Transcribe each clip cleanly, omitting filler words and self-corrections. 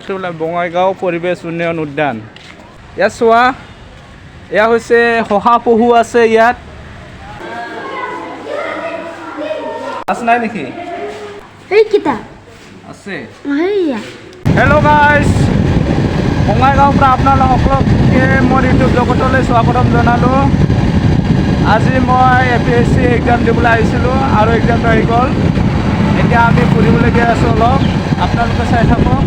আছে বোলে বঙাইগাঁও পৰিৱেশ উন্নয়ন উদ্যান। ইয়াত চোৱা, এয়া হৈছে শহাপহু আছে ইয়াত। মাছ নাই নেকি? এইকেইটা আছে। এইয়া হেল্ল' গাইজ, বঙাইগাঁৱৰ পৰা আপোনালোকে মোৰ ইউটিউব জগতলৈ স্বাগতম জনালোঁ। আজি মই APSC এক্সাম দিবলৈ আহিছিলোঁ আৰু এক্সামটো আহি গ'ল। এতিয়া আমি ফুৰিবলৈ গৈ আছোঁ অলপ, আপোনালোকে চাই থাকক।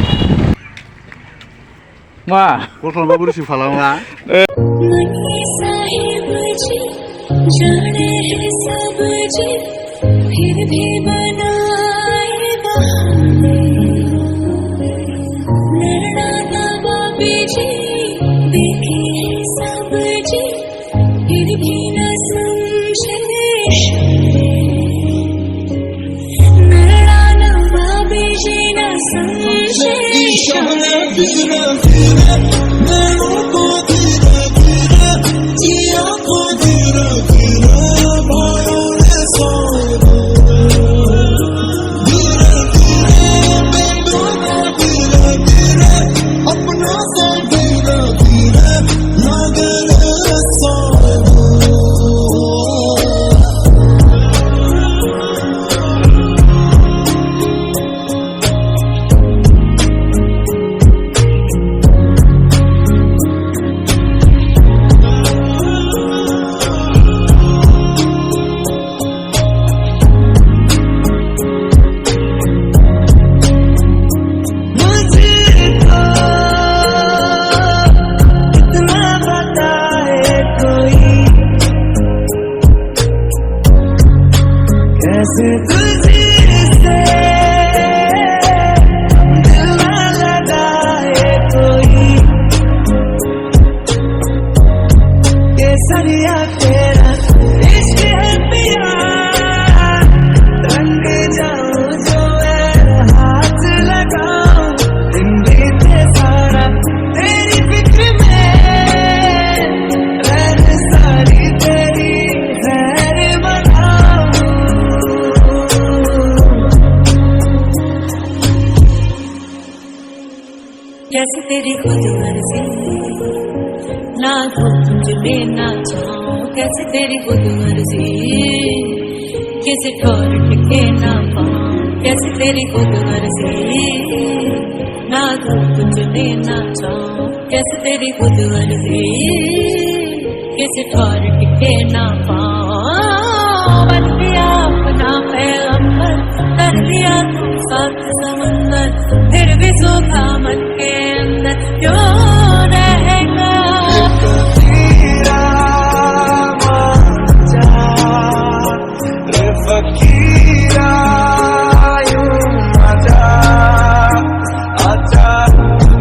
कैसे तेरी खुद मर्जी ना कुछ लेना चाहूं, कैसे तेरी खुद मर्जी किसी ठोर टिके ना पाऊं, कैसे तेरी खुद मर्जी ना कुछ लेना चाहूं, कैसे तेरी खुद मर्जी किसी ठोर टिके ना पाऊं। बन लिया अपना पैगंबर, कर लिया तुम साथ समंदर, फिर भी सूखा मन के अंदर क्यों रहेगा? फकीरा यूं आजा आजा,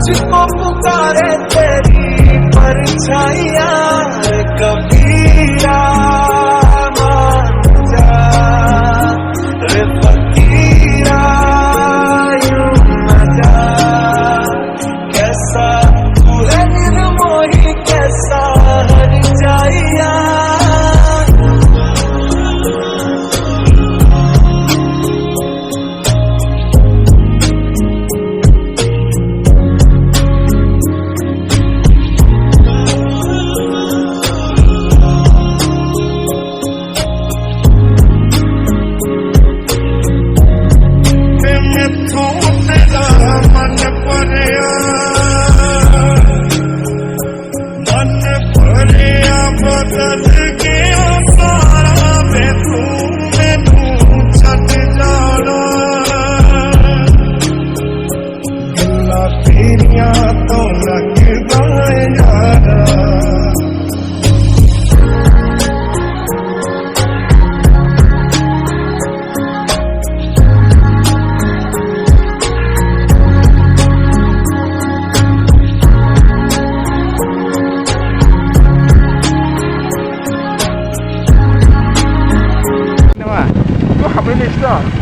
तुझको पुकारे तेरी परछाइयां, कबीरा मान जा रे फकीरा यूं आजा। कैसा तू है निर्मोही, कैसा हर जाइया,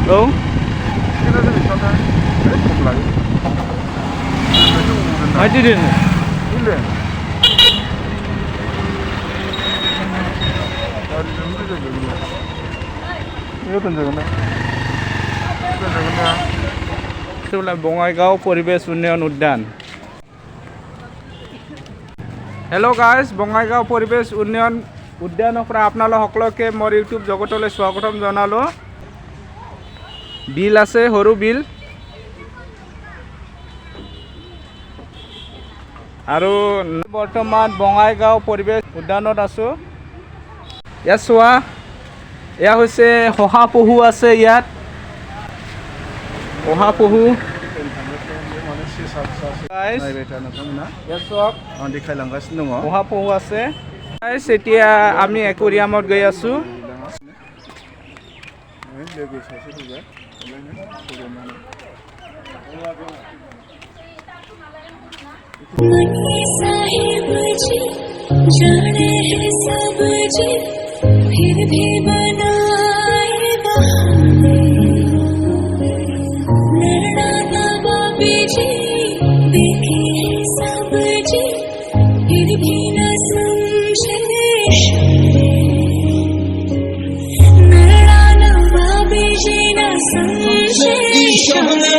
Đúng. Cái nó sẽ bị sao ta? Đấy, không lấy. Hãy đi đến. Đi lên. Hadi dönme de dönme. Niye döneceksin lan? Döneceksin ya. Bongaigaon পৰিৱেশ উন্নয়ন উদ্যান। হেল্ল' গাইজ, বঙাইগাঁও পৰিৱেশ উন্নয়ন উদ্যানৰ পৰা আপোনালোক সকলোকে মোৰ ইউটিউব জগতলৈ স্বাগতম জনালোঁ। বিল আছে, সৰু বিল, আৰু বৰ্তমান বঙাইগাঁও পৰিৱেশ উদ্যানত আছোঁ। ইয়াত চোৱা, এয়া হৈছে শহাপহু আছে। ইয়াত শহাপহু দেখাইলাंगासिनो दङ। শহাপহু আছে। এতিয়া আমি একুৰিয়ামত গৈ আছোঁ। साहिब जी जाने हैं सब जी, फिर भी बनाए बहाने। नैना नवाबी जी देखे हैं सब जी, फिर भी न समझे इशारे। नैना नवाबी जी न समझे इशारे।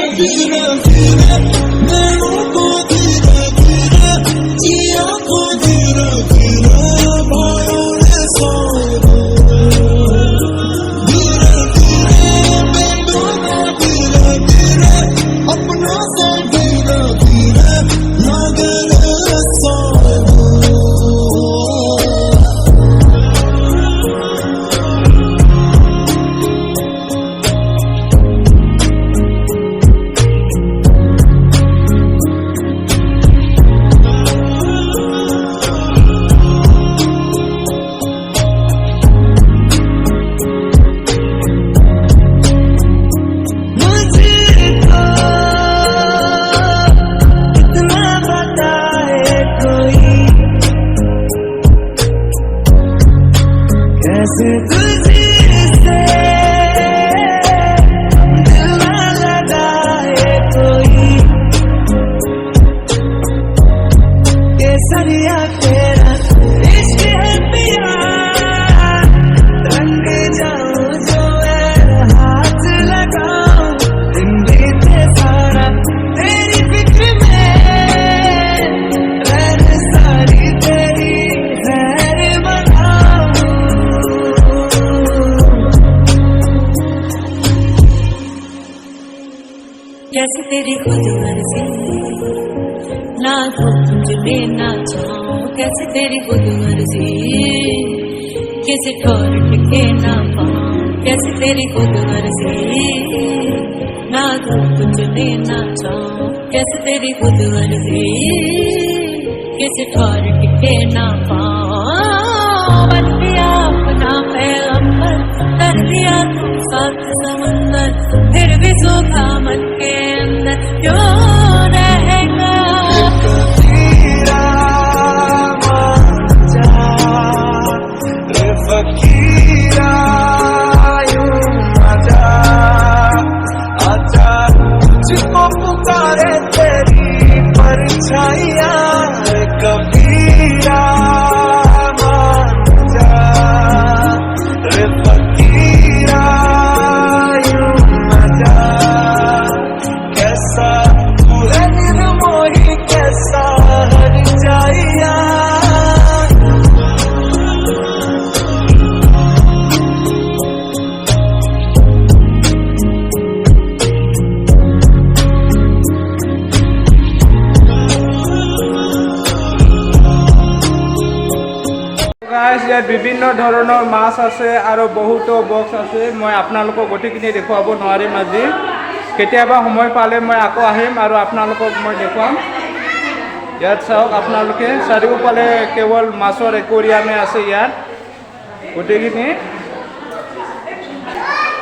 कैसे तेरी खुद मर्जी ना हो तुझ लेना चाहो, कैसे तेरी खुद मर्जी किसी ठोर टिके ना पाऊं, कैसे तेरी खुद मर्जी ना हो तुझ लेना चाहो, कैसे तेरी खुद मर्जी किसी ठोर टिके ना पाऊं। बन दिया अपना पैगंबर, कर दिया तुम साथ समंदर, फिर भी सूखा मन के अंदर क्यों रहेगा। फकीरा यूं आजा आजा, तुझको पुकारे तेरी परछाइयाँ। कबीरा मान जा रे फकीरा यूं आजा, कैसा तू है निर्मोही, कैसा हर जाइया। ইয়াত বিভিন্ন ধৰণৰ মাছ আছে আৰু বহুতো বক্স আছে। মই আপোনালোকক গোটেইখিনি দেখুৱাব নোৱাৰিম আজি, কেতিয়াবা সময় পালে মই আকৌ আহিম আৰু আপোনালোকক মই দেখুৱাম। ইয়াত চাওক আপোনালোকে, চাৰিওফালে কেৱল মাছৰ একুৰিয়ামে আছে ইয়াত গোটেইখিনি।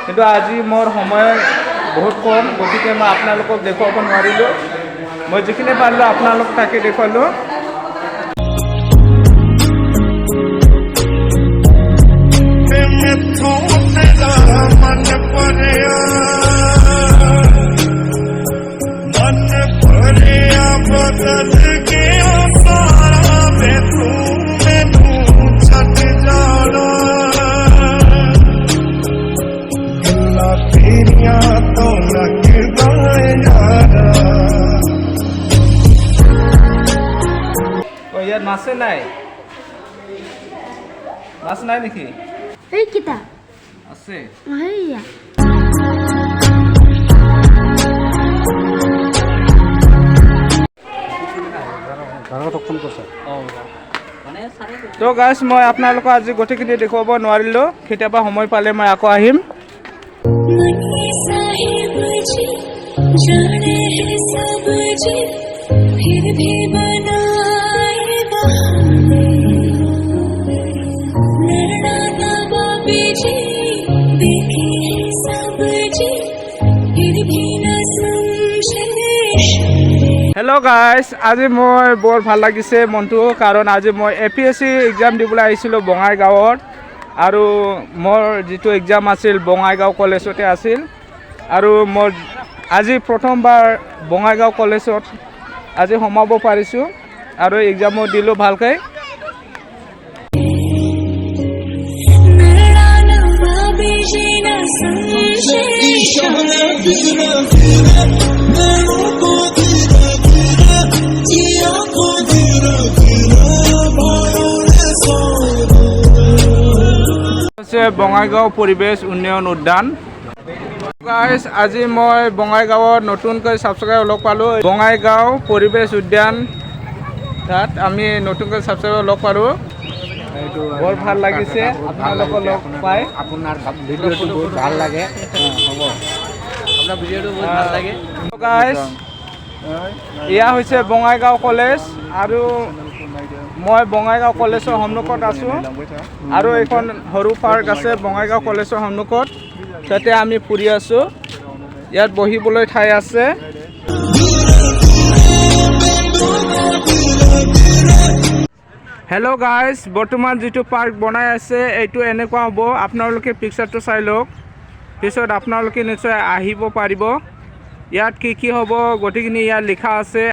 কিন্তু আজি মোৰ সময় বহুত কম, গতিকে মই আপোনালোকক দেখুৱাব নোৱাৰিলোঁ। মই যিখিনি পাৰিলোঁ আপোনালোক তাকে দেখুৱালোঁ। मन पड़िया बदल गया सारा, मैं तू मैनू छट जाना। गल्लां तेरियां तो लगदा यार মাছে নাই মাছ নাই নেকি এই কিতা আছে এইয়া তো গাইছ মই আপোনালোকক আজি গোটেইখিনি দেখুৱাব নোৱাৰিলোঁ কেতিয়াবা সময় পালে মই আকৌ আহিম হেল্ল' গাইছ আজি মই বৰ ভাল লাগিছে মনটো কাৰণ আজি মই APSC এক্সাম দিবলৈ আহিছিলোঁ বঙাইগাঁৱত আৰু মোৰ যিটো এক্সাম আছিল বঙাইগাঁও কলেজতে আছিল আৰু মই আজি প্ৰথমবাৰ বঙাইগাঁও কলেজত আজি সোমাব পাৰিছোঁ আৰু এক্সামো দিলোঁ ভালকৈ বঙাইগাঁও পৰিৱেশ উন্নয়ন উদ্যান গাইছ আজি মই বঙাইগাঁৱত নতুনকৈ ছাবস্ক্ৰাইবাৰ লগ পালোঁ বঙাইগাঁও পৰিৱেশ উদ্যান তাত আমি নতুনকৈ ছাবস্ক্ৰাইবাৰ লগ পালোঁ বৰ ভাল লাগিছে আপোনালোকক লগ পাই আপোনাৰ ভিডিঅ'টো বহুত ভাল লাগে হ'ব আপোনাৰ ভিডিঅ'টো বহুত ভাল লাগে গাইছ এয়া হৈছে বঙাইগাঁও কলেজ আৰু মই বঙাইগাঁও কলেজৰ সন্মুখত আছোঁ আৰু এখন সৰু পাৰ্ক আছে বঙাইগাঁও কলেজৰ সন্মুখত তাতে আমি ফুৰি আছোঁ ইয়াত বহিবলৈ ঠাই আছে হেল্ল' গাইজ বৰ্তমান যিটো পাৰ্ক বনাই আছে এইটো এনেকুৱা হ'ব আপোনালোকে পিকচাৰটো চাই লওক পিছত আপোনালোকে নিশ্চয় আহিব পাৰিব ইয়াত কি হ'ব গোটেইখিনি ইয়াত লিখা আছে